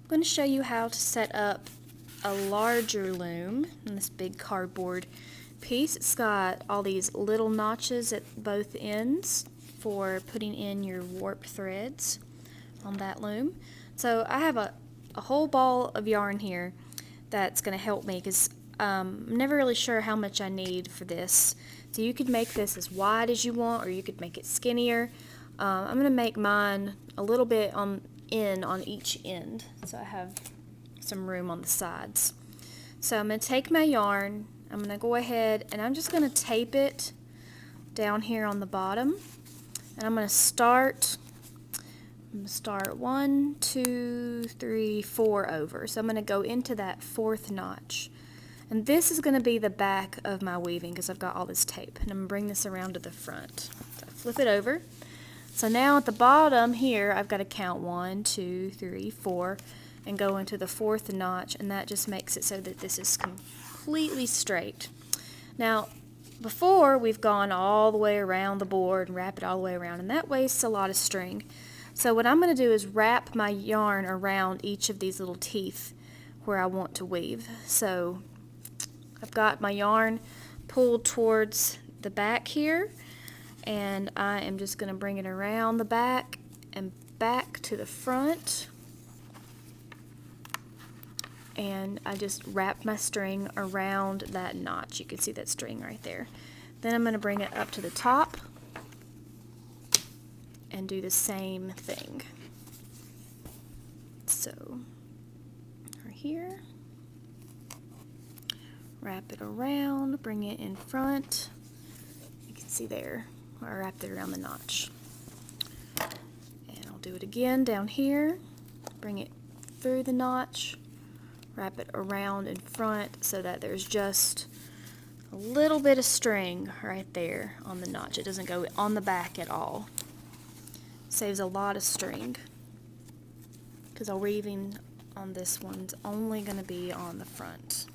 I'm going to show you how to set up a larger loom in this big cardboard piece. It's got all these little notches at both ends for putting in your warp threads on that loom. So I have a whole ball of yarn here that's going to help me because I'm never really sure how much I need for this. So you could make this as wide as you want, or you could make it skinnier. I'm going to make mine a little bit on each end, so I have some room on the sides. So I'm going to take my yarn, I'm going to go ahead and I'm just going to tape it down here on the bottom, and I'm going to start 1, 2, 3, 4 over. So I'm going to go into that 4th notch, and this is going to be the back of my weaving because I've got all this tape, and I'm going to bring this around to the front. So I flip it over. So now at the bottom here, I've got to count 1, 2, 3, 4, and go into the 4th notch, and that just makes it so that this is completely straight. Now, before we've gone all the way around the board and wrap it all the way around, and that wastes a lot of string. So what I'm going to do is wrap my yarn around each of these little teeth where I want to weave. So I've got my yarn pulled towards the back here, and I am just going to bring it around the back and back to the front, and I just wrap my string around that notch. You can see that string right there. Then I'm going to bring it up to the top and do the same thing. So right here, wrap it around, bring it in front. You can see there, I wrapped it around the notch. And I'll do it again down here, bring it through the notch, wrap it around in front so that there's just a little bit of string right there on the notch. It doesn't go on the back at all. Saves a lot of string because our weaving on this one's only going to be on the front,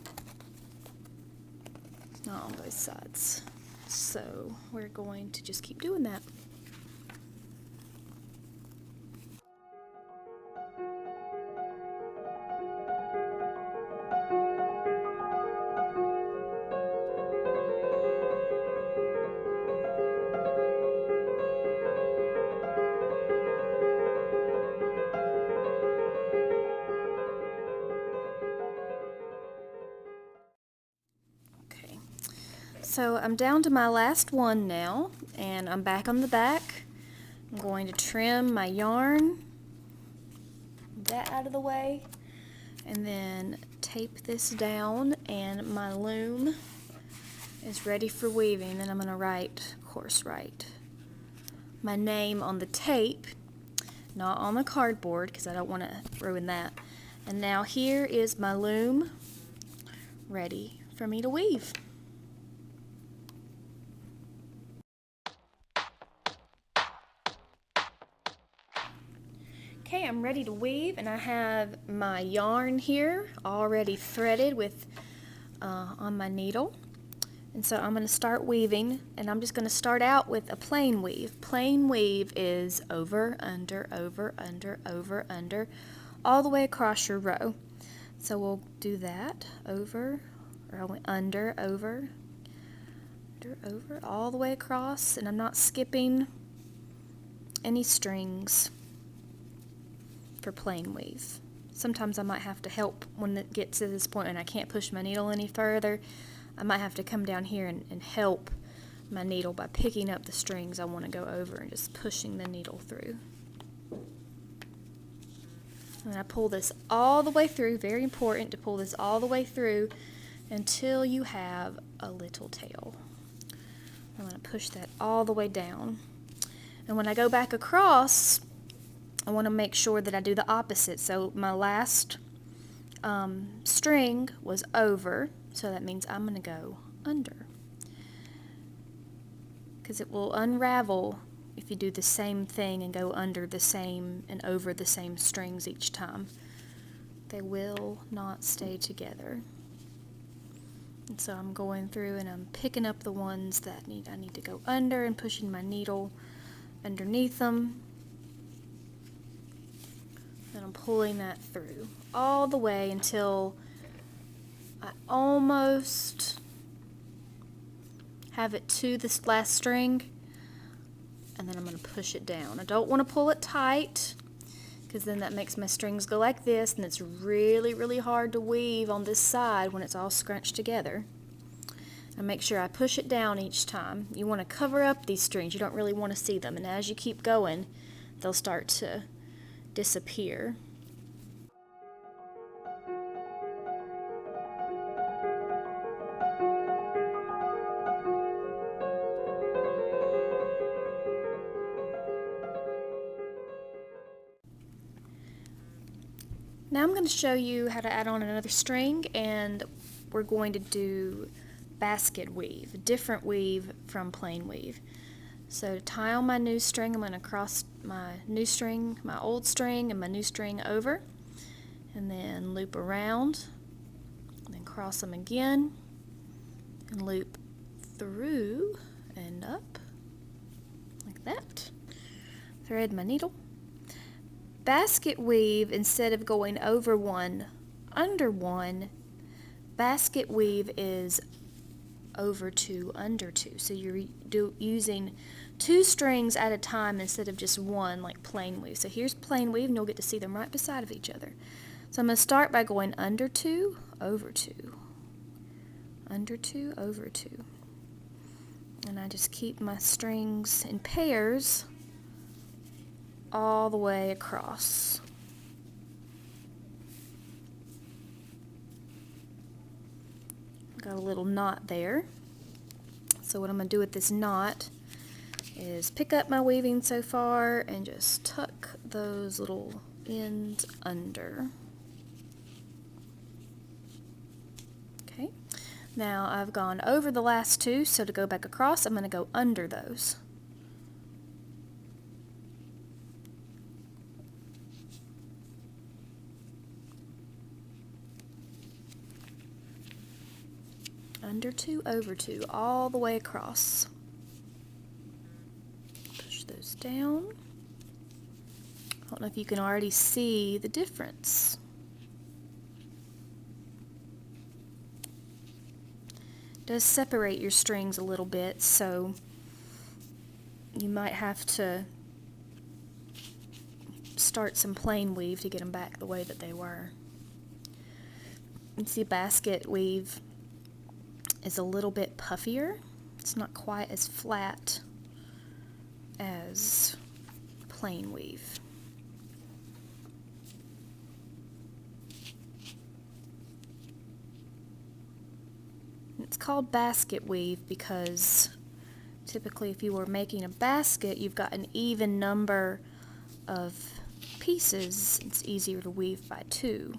not on both sides. So we're going to just keep doing that. So I'm down to my last one now, and I'm back on the back. I'm going to trim my yarn, that out of the way, and then tape this down, and my loom is ready for weaving. And I'm going to write my name on the tape, not on the cardboard because I don't want to ruin that. And now here is my loom ready for me to weave. Okay, I'm ready to weave, and I have my yarn here already threaded with on my needle. And so I'm going to start weaving, and I'm just going to start out with a plain weave. Plain weave is over, under, over, under, over, under, all the way across your row. So we'll do that, over, or under, over, all the way across, and I'm not skipping any strings for plain weave. Sometimes I might have to help when it gets to this point and I can't push my needle any further. I might have to come down here and help my needle by picking up the strings I want to go over and just pushing the needle through. And I pull this all the way through, very important to pull this all the way through until you have a little tail. I'm going to push that all the way down. And when I go back across, I want to make sure that I do the opposite. So my last string was over, so that means I'm going to go under, because it will unravel if you do the same thing and go under the same and over the same strings each time. They will not stay together. And so I'm going through and I'm picking up the ones that I need to go under and pushing my needle underneath them And I'm pulling that through all the way until I almost have it to this last string, and then I'm going to push it down. I don't want to pull it tight because then that makes my strings go like this, and it's really, really hard to weave on this side when it's all scrunched together. And make sure I push it down each time. You want to cover up these strings. You don't really want to see them, and as you keep going, they'll start to disappear. Now I'm going to show you how to add on another string, and we're going to do basket weave, a different weave from plain weave. So to tie on my new string, I'm going to cross my new string, my old string, and my new string over, and then loop around, and then cross them again, and loop through and up, like that. Thread my needle. Basket weave, instead of going over one, under one, basket weave is over two, under two. So you're using two strings at a time instead of just one like plain weave. So here's plain weave, and you'll get to see them right beside of each other. So I'm going to start by going under two, over two, under two, over two. And I just keep my strings in pairs all the way across. Got a little knot there. So what I'm going to do with this knot is pick up my weaving so far and just tuck those little ends under. Okay, now I've gone over the last two, so to go back across, I'm going to go under those. Under two, over two, all the way across. Push those down. I don't know if you can already see the difference. It does separate your strings a little bit, so you might have to start some plain weave to get them back the way that they were. You can see basket weave is a little bit puffier. It's not quite as flat as plain weave. It's called basket weave because typically if you were making a basket, you've got an even number of pieces. It's easier to weave by two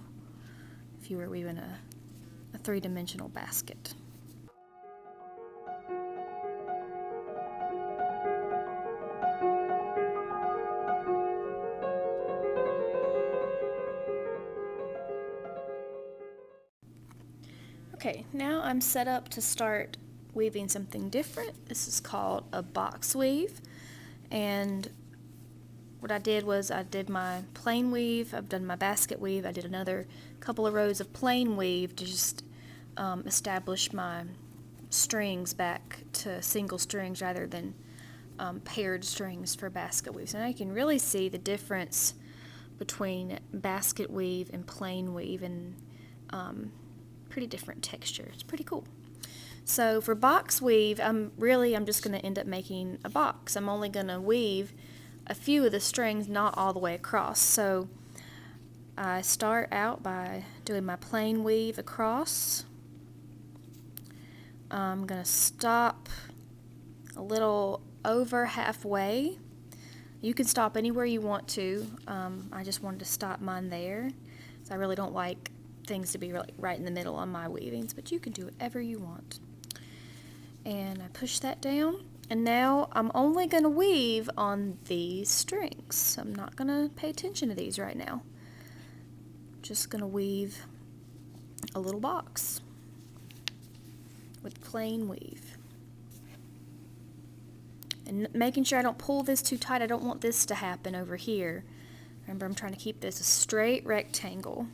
if you were weaving a three-dimensional basket. Okay, now I'm set up to start weaving something different. This is called a box weave, and what I did was I did my plain weave, I've done my basket weave, I did another couple of rows of plain weave to just establish my strings back to single strings rather than paired strings for basket weaves. And I can really see the difference between basket weave and plain weave, and pretty different texture. It's pretty cool. So for box weave, I'm just going to end up making a box. I'm only going to weave a few of the strings, not all the way across. So I start out by doing my plain weave across. I'm going to stop a little over halfway. You can stop anywhere you want to. I just wanted to stop mine there. So I really don't like things to be right in the middle on my weavings, but you can do whatever you want. And I push that down, and now I'm only going to weave on these strings. I'm not going to pay attention to these right now. Just going to weave a little box with plain weave. And making sure I don't pull this too tight. I don't want this to happen over here. Remember, I'm trying to keep this a straight rectangle.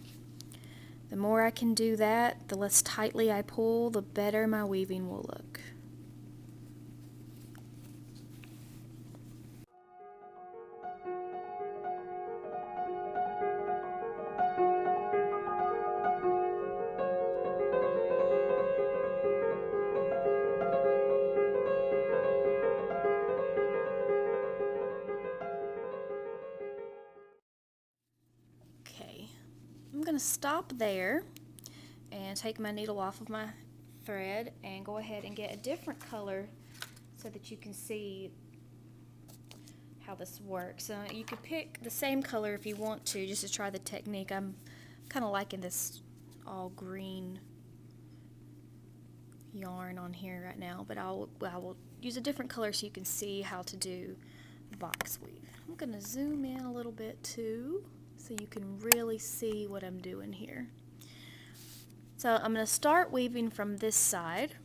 The more I can do that, the less tightly I pull, the better my weaving will look. Okay, I'm going to stop there and take my needle off of my thread and go ahead and get a different color so that you can see how this works. You could pick the same color if you want to, just to try the technique. I'm kind of liking this all green yarn on here right now, but I will use a different color so you can see how to do box weave. I'm going to zoom in a little bit too so you can really see what I'm doing here. So I'm going to start weaving from this side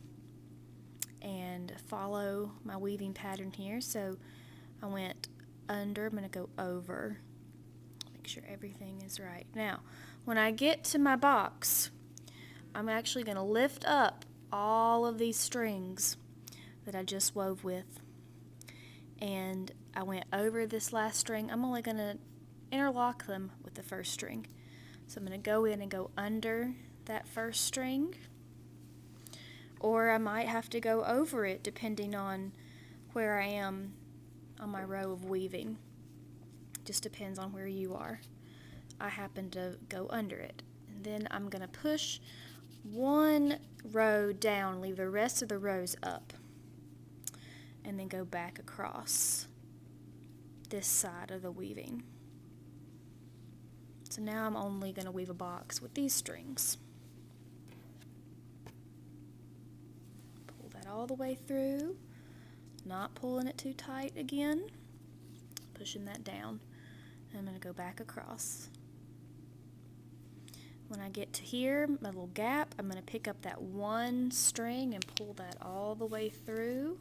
and follow my weaving pattern here. So I went under, I'm going to go over, make sure everything is right. Now, when I get to my box, I'm actually going to lift up all of these strings that I just wove with. And I went over this last string. I'm only going to interlock them with the first string. So I'm going to go in and go under that first string, or I might have to go over it depending on where I am on my row of weaving. Just depends on where you are. I happen to go under it, and then I'm going to push one row down, leave the rest of the rows up, and then go back across this side of the weaving. So now I'm only going to weave a box with these strings. Pull that all the way through, not pulling it too tight again, pushing that down. And I'm going to go back across. When I get to here, my little gap, I'm going to pick up that one string and pull that all the way through.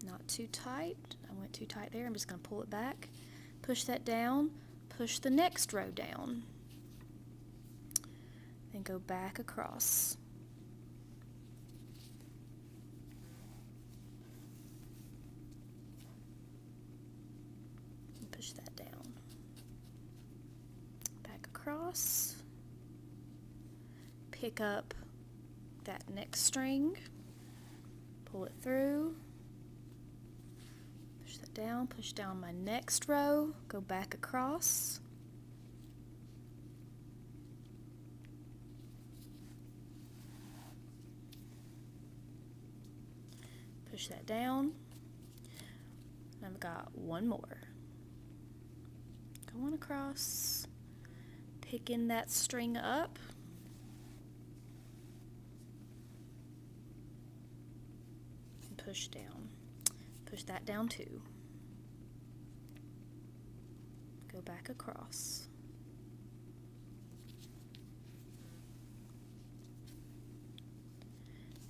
Not too tight. I went too tight there. I'm just going to pull it back. Push that down, push the next row down, then go back across. And push that down. Back across. Pick up that next string, pull it through. Push that down, push down my next row, go back across. Push that down. And I've got one more. Go on across, picking that string up. And push down. Push that down too. Go back across.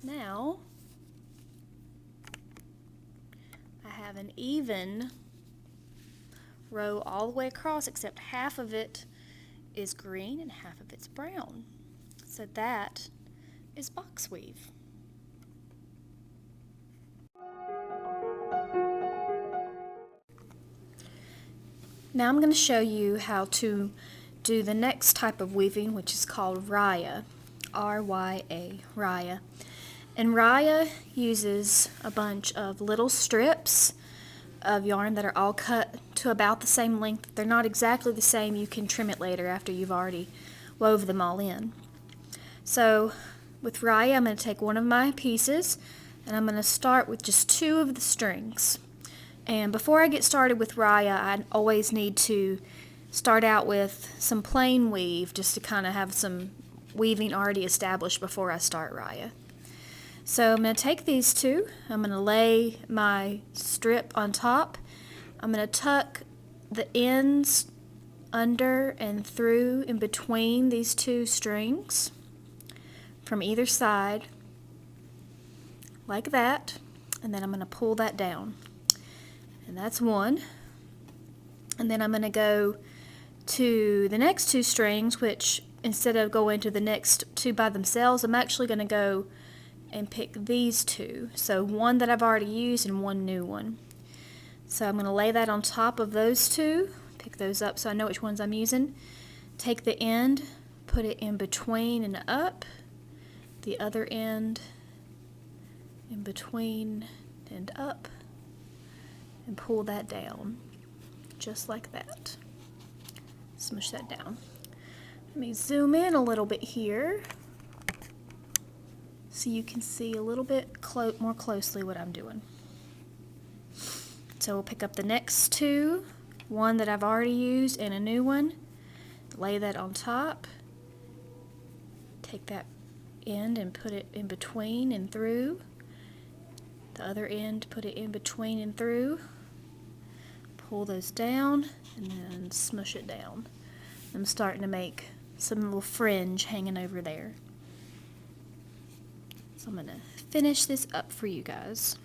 Now I have an even row all the way across, except half of it is green and half of it's brown. So that is box weave. Now I'm going to show you how to do the next type of weaving, which is called Raya, R-Y-A, Raya. And Raya uses a bunch of little strips of yarn that are all cut to about the same length. If they're not exactly the same, you can trim it later after you've already wove them all in. So with Raya, I'm going to take one of my pieces and I'm going to start with just two of the strings. And before I get started with Raya, I always need to start out with some plain weave just to kind of have some weaving already established before I start Raya. So I'm going to take these two, I'm going to lay my strip on top, I'm going to tuck the ends under and through in between these two strings from either side, like that, and then I'm going to pull that down. And that's one. And then I'm going to go to the next 2 strings, which instead of going to the next 2 by themselves, I'm actually going to go and pick these 2. So one that I've already used and one new one. So I'm going to lay that on top of those 2, pick those up so I know which ones I'm using. Take the end, put it in between and up, the other end in between and up, and pull that down, just like that. Smush that down. Let me zoom in a little bit here so you can see a little bit more closely what I'm doing. So we'll pick up the next 2, one that I've already used and a new one, lay that on top, take that end and put it in between and through, the other end put it in between and through, pull those down and then smush it down. I'm starting to make some little fringe hanging over there. So I'm going to finish this up for you guys.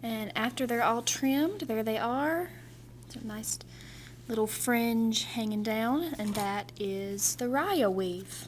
And after they're all trimmed, there they are. It's a nice little fringe hanging down, and that is the Raya weave.